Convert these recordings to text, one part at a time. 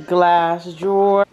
glass drawer.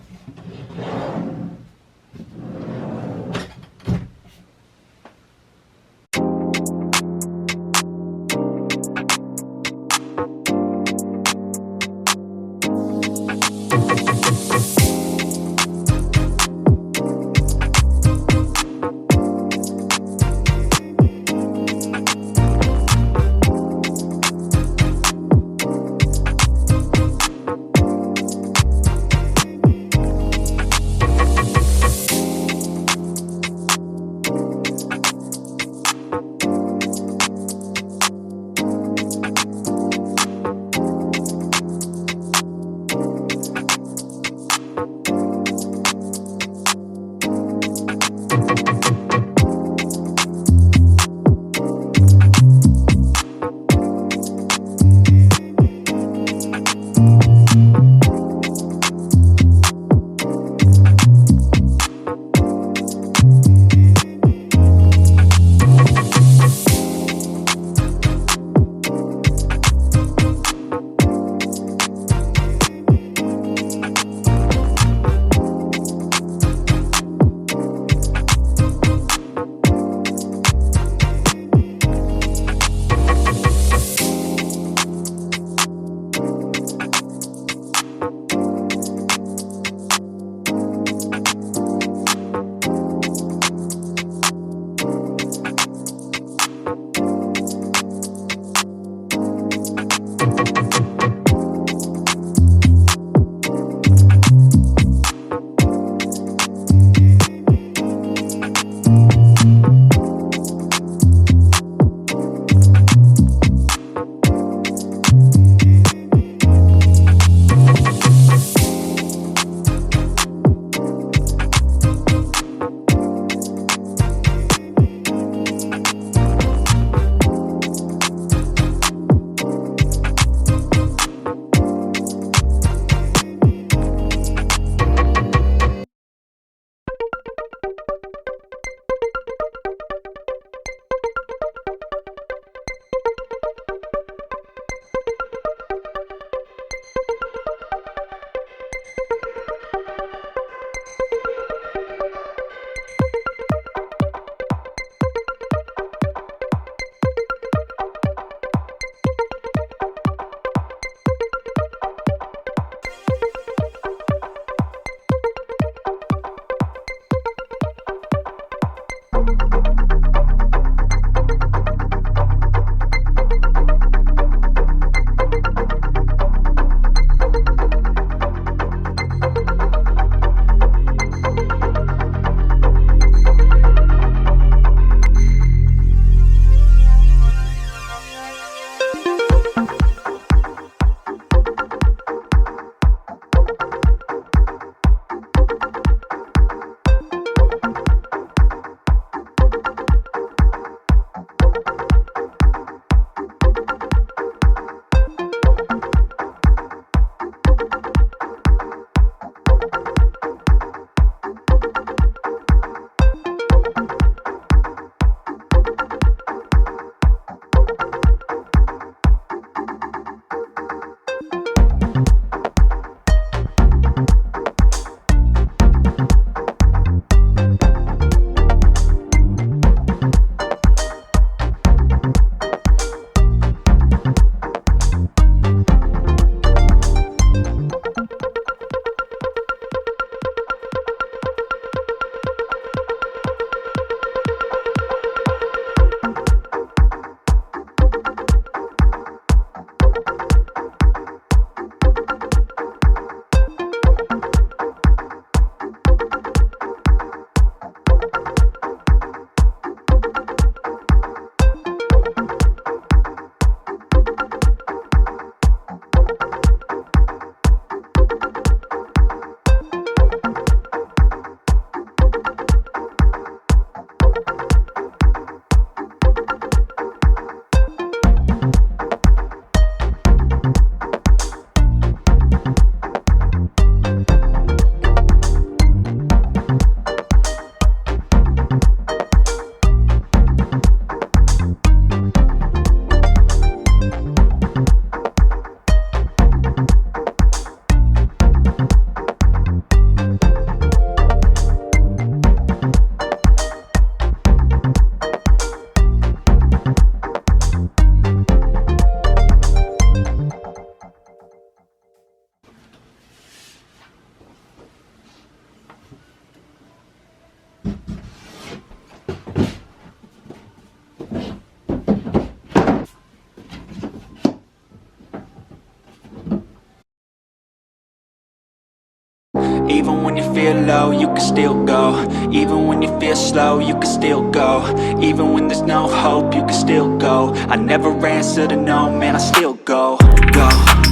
Even when you feel low, you can still go. Even when you feel slow, you can still go. Even when there's no hope, you can still go. I never answer to no, man, I still go. Go,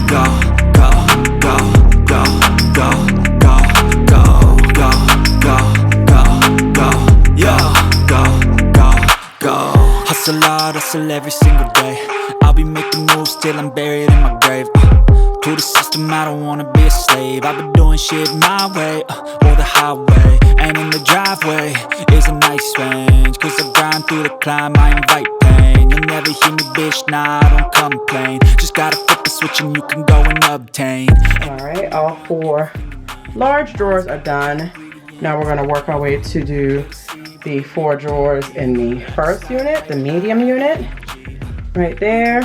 go, go, go, go, go, go, go, go, go, go, go, yo, go, go, go. Hustle hard, hustle every single day. I'll be making moves till I'm buried in my grave. To the system, I don't wanna be a slave. I've been doing shit my way, or the highway. And in the driveway is a nice range. Cause I grind through the climb, I invite pain. You'll never hear me, bitch, nah, I don't complain. Just gotta flip the switch and you can go and obtain. Alright, all 4 large drawers are done. Now we're gonna work our way to do the 4 drawers in the first unit, the medium unit. Right there.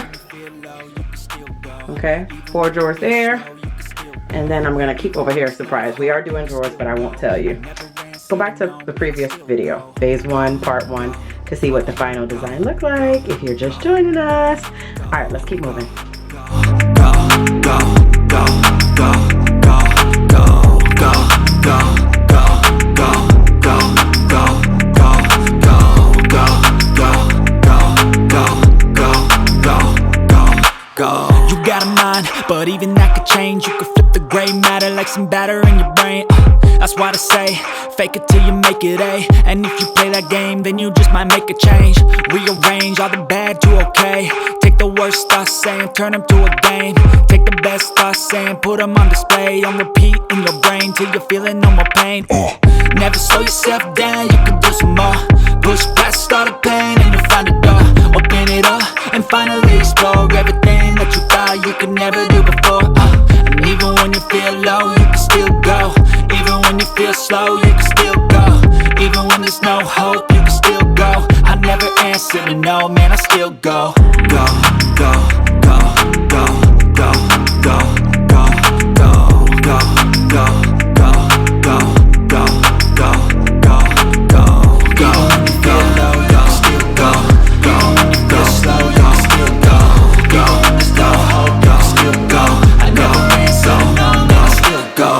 Okay, 4 drawers there. And then I'm gonna keep over here a surprise. We are doing drawers, but I won't tell you. Go back to the previous video, phase 1, part 1, to see what the final design looked like if you're just joining us. All right, let's keep moving. Go, go, go, go, go, go, go, go, go, go, go, go, go, go, go, go. You got a mind, but even that could change. You could flip the gray matter like some batter in your brain. That's why I say, fake it till you make it A. And if you play that game, then you just might make a change. Rearrange all the bad to okay. Take the worst thoughts saying, turn them to a game. Take the best thoughts saying, put them on display. On repeat in your brain till you're feeling no more pain. Never slow yourself down, you can do some more. Push past all the pain and you'll find a door. Open it up and finally explore everything that you thought you could never do before. And even when you feel low, you can still go. Even when you feel slow, you can still go. Even when there's no hope, you can still go. I never answer to no, man, I still go. Go, go, go, go, go, go, go, go, go, go, go, go, go, go, go, go, go. Even when you feel low, you can still go. Even when you feel slow, you can still go. Even when there's no hope, you can still go. I never answer to no, man, I still go.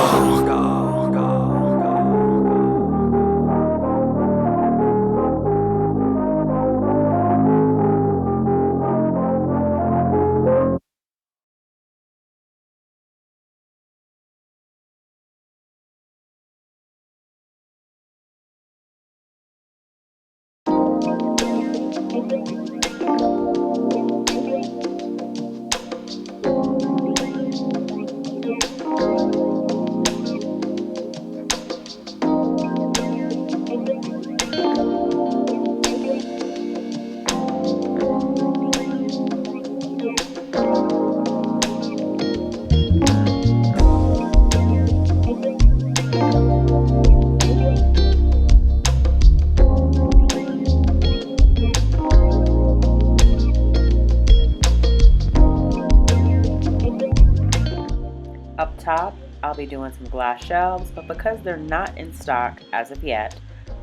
Up top, I'll be doing some glass shelves, but because they're not in stock as of yet,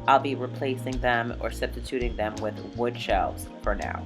I'll be replacing them or substituting them with wood shelves for now.